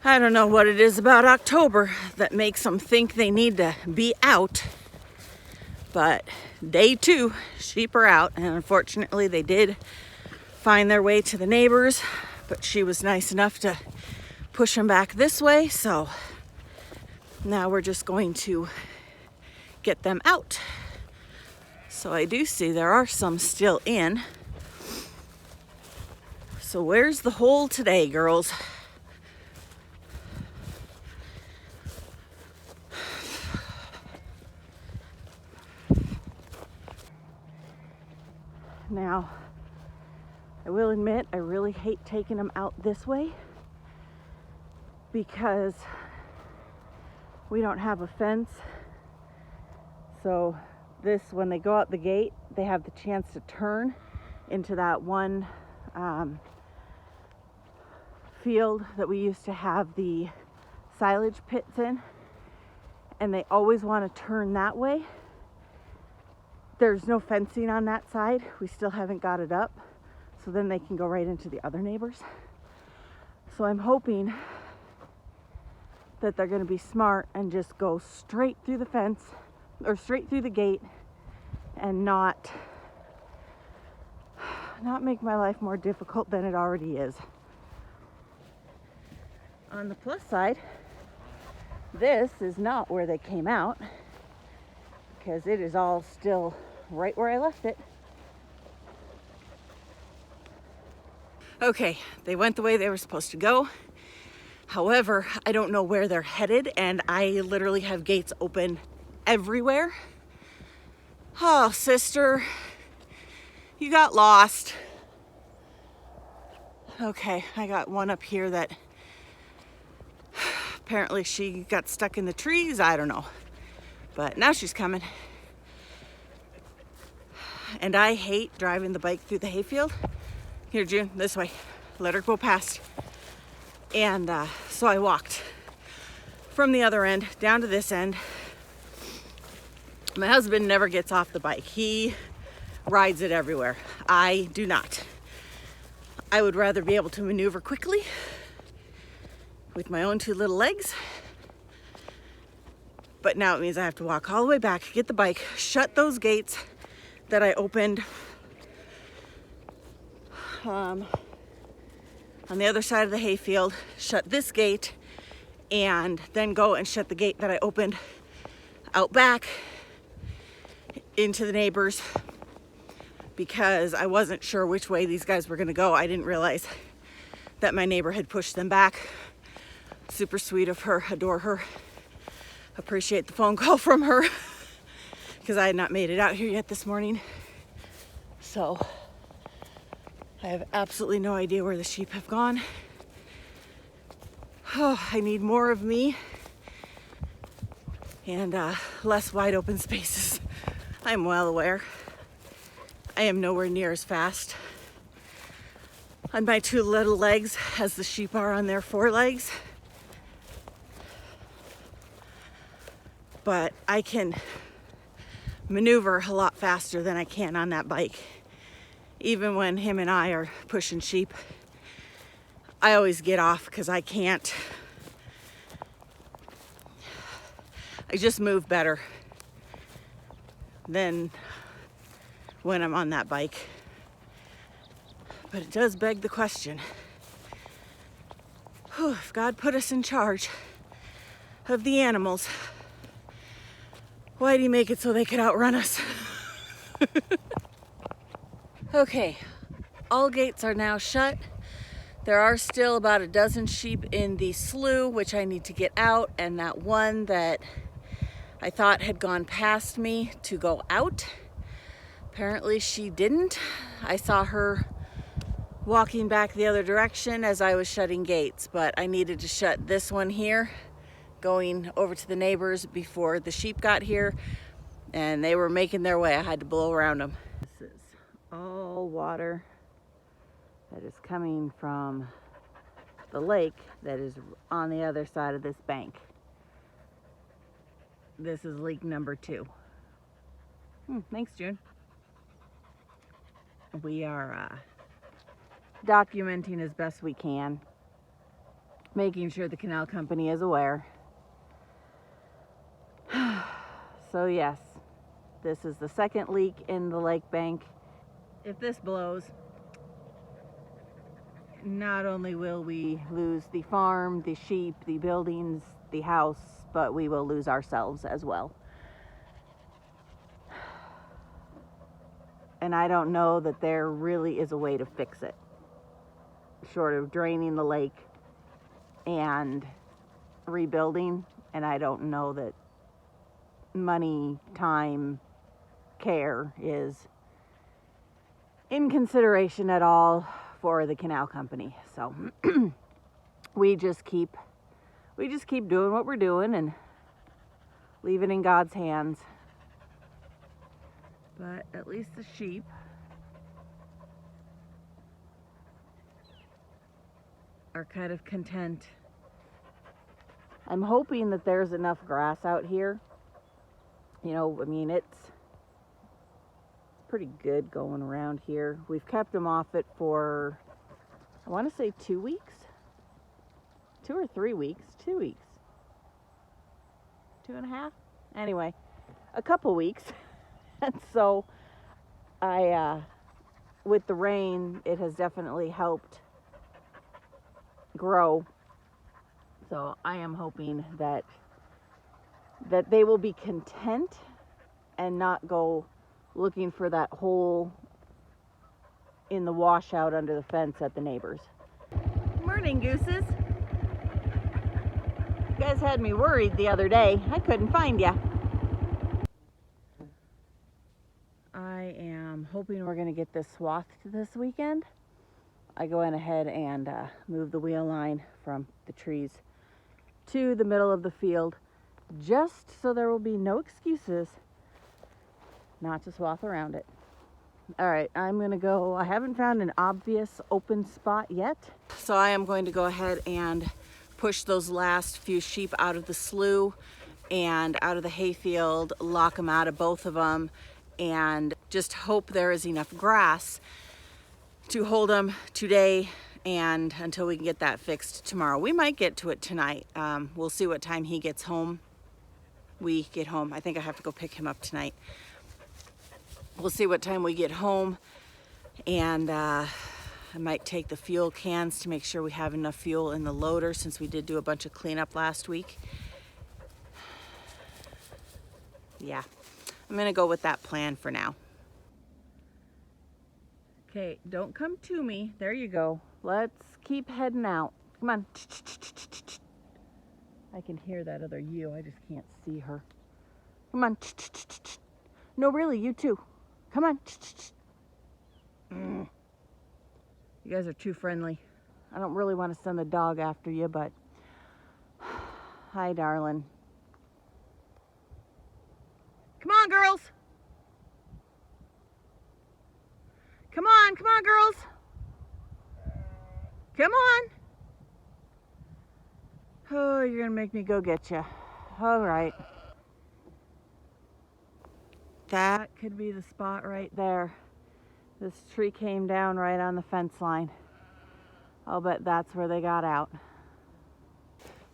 I don't know what it is about October that makes them think they need to be out, but day 2, sheep are out, and unfortunately they did find their way to the neighbors, but she was nice enough to push them back this way, so now we're just going to get them out. So I do see there are some still in. So where's the hole today, girls? Now, I will admit, I really hate taking them out this way because we don't have a fence. So when they go out the gate, they have the chance to turn into that one field that we used to have the silage pits in, and they always want to turn that way. There's no fencing on that side. We still haven't got it up, so then they can go right into the other neighbors. So I'm hoping that they're going to be smart and just go straight through the fence or straight through the gate and not make my life more difficult than it already is. On the plus side, this is not where they came out, because it is all still right where I left it. Okay, they went the way they were supposed to go. However, I don't know where they're headed, and I literally have gates open everywhere. Oh, sister, you got lost. Okay, I got one up here that apparently she got stuck in the trees. I don't know, but now she's coming. And I hate driving the bike through the hayfield. Here, June, this way. Let her go past. And so I walked from the other end down to this end. My husband never gets off the bike. He rides it everywhere. I do not. I would rather be able to maneuver quickly with my own 2 little legs. But now it means I have to walk all the way back, get the bike, shut those gates that I opened on the other side of the hayfield, shut this gate, and then go and shut the gate that I opened out back into the neighbors, because I wasn't sure which way these guys were gonna go. I didn't realize that my neighbor had pushed them back. Super sweet of her, adore her. Appreciate the phone call from her because I had not made it out here yet this morning. So I have absolutely no idea where the sheep have gone. Oh, I need more of me and less wide open spaces. I'm well aware. I am nowhere near as fast on my 2 little legs as the sheep are on their 4 legs. But I can maneuver a lot faster than I can on that bike. Even when him and I are pushing sheep, I always get off because I can't. I just move better than when I'm on that bike. But it does beg the question, if God put us in charge of the animals, why'd he make it so they could outrun us? Okay, all gates are now shut. There are still about a dozen sheep in the slough, which I need to get out, and that one that I thought had gone past me to go out. Apparently she didn't. I saw her walking back the other direction as I was shutting gates, but I needed to shut this one here, going over to the neighbors before the sheep got here, and they were making their way. I had to blow around them. This is all water that is coming from the lake that is on the other side of this bank. This is leak number 2. Thanks, June. We are documenting as best we can, making sure the canal company is aware. So yes, this is the second leak in the lake bank. If this blows, not only will we lose the farm, the sheep, the buildings, the house, but we will lose ourselves as well. And I don't know that there really is a way to fix it, short of draining the lake and rebuilding. And I don't know that money, time, care is in consideration at all for the canal company. So we just keep doing what we're doing and leave it in God's hands. But at least the sheep are kind of content. I'm hoping that there's enough grass out here. You know, I mean, it's pretty good going around here. We've kept them off it for, I want to say 2 weeks, 2 or 3 weeks, 2 weeks, 2.5. Anyway, a couple weeks. And so with the rain, it has definitely helped grow. So I am hoping that they will be content and not go looking for that hole in the washout under the fence at the neighbors. Morning, gooses. You guys had me worried the other day. I couldn't find ya. I am hoping we're going to get this swathed this weekend. I went ahead and moved the wheel line from the trees to the middle of the field, just so there will be no excuses not to swath around it. All right, I'm going to go. I haven't found an obvious open spot yet, so I am going to go ahead and push those last few sheep out of the slough and out of the hayfield, lock them out of both of them, and just hope there is enough grass to hold them today and until we can get that fixed tomorrow. We might get to it tonight. We'll see what time he gets home. We get home. I think I have to go pick him up tonight. We'll see what time we get home, and I might take the fuel cans to make sure we have enough fuel in the loader, since we did do a bunch of cleanup last week. Yeah, I'm gonna go with that plan for now. Okay, don't come to me. There you go. Let's keep heading out. Come on. I can hear that other ewe. I just can't see her. Come on. No, really, you too. Come on. You guys are too friendly. I don't really want to send the dog after you, but hi, darling. Come on, girls. Come on, girls. Come on. Oh, you're gonna make me go get you. All right. That could be the spot right there. This tree came down right on the fence line. I'll bet that's where they got out.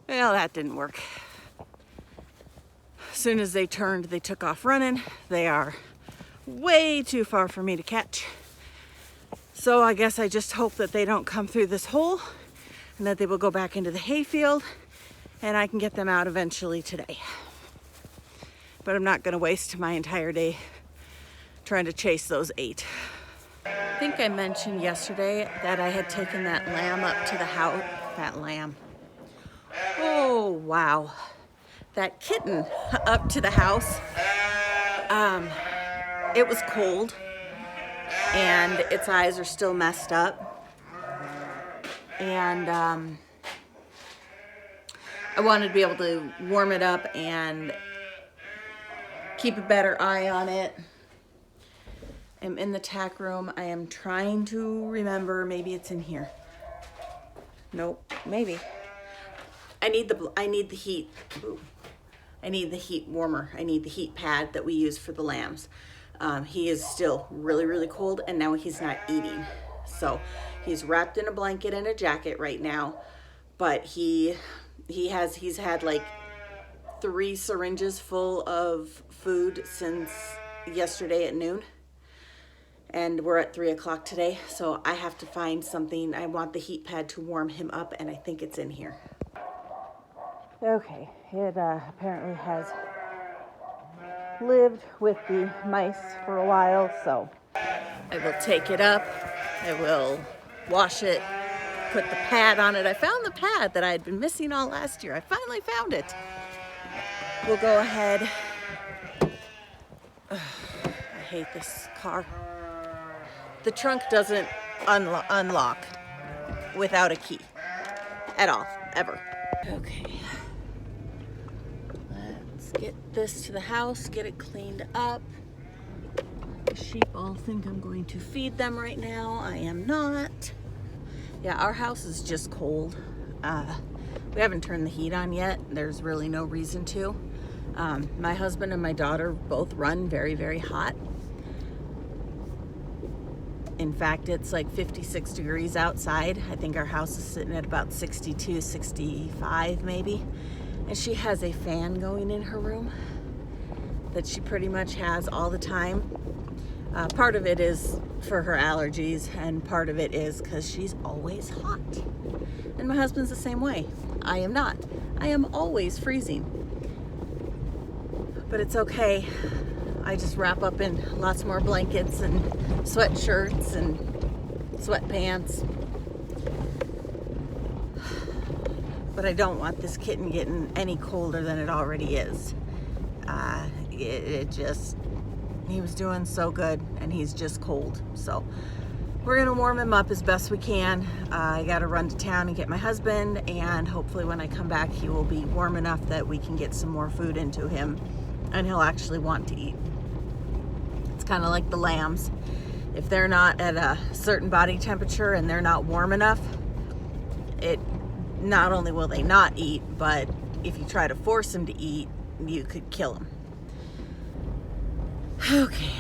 Well, that didn't work. As soon as they turned, they took off running. They are way too far for me to catch. So I guess I just hope that they don't come through this hole and that they will go back into the hayfield and I can get them out eventually today. But I'm not going to waste my entire day trying to chase those 8. I think I mentioned yesterday that I had taken that lamb up to the house. That lamb. Oh, wow. That kitten up to the house. It was cold and its eyes are still messed up. And I wanted to be able to warm it up and keep a better eye on it. I'm in the tack room. I am trying to remember. Maybe it's in here. Nope, maybe. I need the heat. Ooh. I need the heat warmer. I need the heat pad that we use for the lambs. He is still really, really cold, and now he's not eating. So he's wrapped in a blanket and a jacket right now, but he's had like 3 syringes full of food since yesterday at noon. And we're at 3 o'clock today, so I have to find something. I want the heat pad to warm him up, and I think it's in here. Okay, it apparently has lived with the mice for a while, so I will take it up, I will wash it, put the pad on it. I found the pad that I had been missing all last year. I finally found it. We'll go ahead. I hate this car. The trunk doesn't unlock without a key at all, ever. Okay. Let's get this to the house, get it cleaned up. The sheep all think I'm going to feed them right now. I am not. Yeah, our house is just cold. We haven't turned the heat on yet. There's really no reason to. My husband and my daughter both run very, very hot. In fact, it's like 56 degrees outside. I think our house is sitting at about 62, 65 maybe. And she has a fan going in her room that she pretty much has all the time. Part of it is for her allergies, and part of it is because she's always hot. And my husband's the same way. I am not. I am always freezing. But it's okay. I just wrap up in lots more blankets and sweatshirts and sweatpants. But I don't want this kitten getting any colder than it already is. He was doing so good, and he's just cold. So we're gonna warm him up as best we can. I gotta run to town and get my husband, and hopefully when I come back he will be warm enough that we can get some more food into him and he'll actually want to eat. It's kind of like the lambs. If they're not at a certain body temperature and they're not warm enough, not only will they not eat, but if you try to force them to eat, you could kill them. Okay.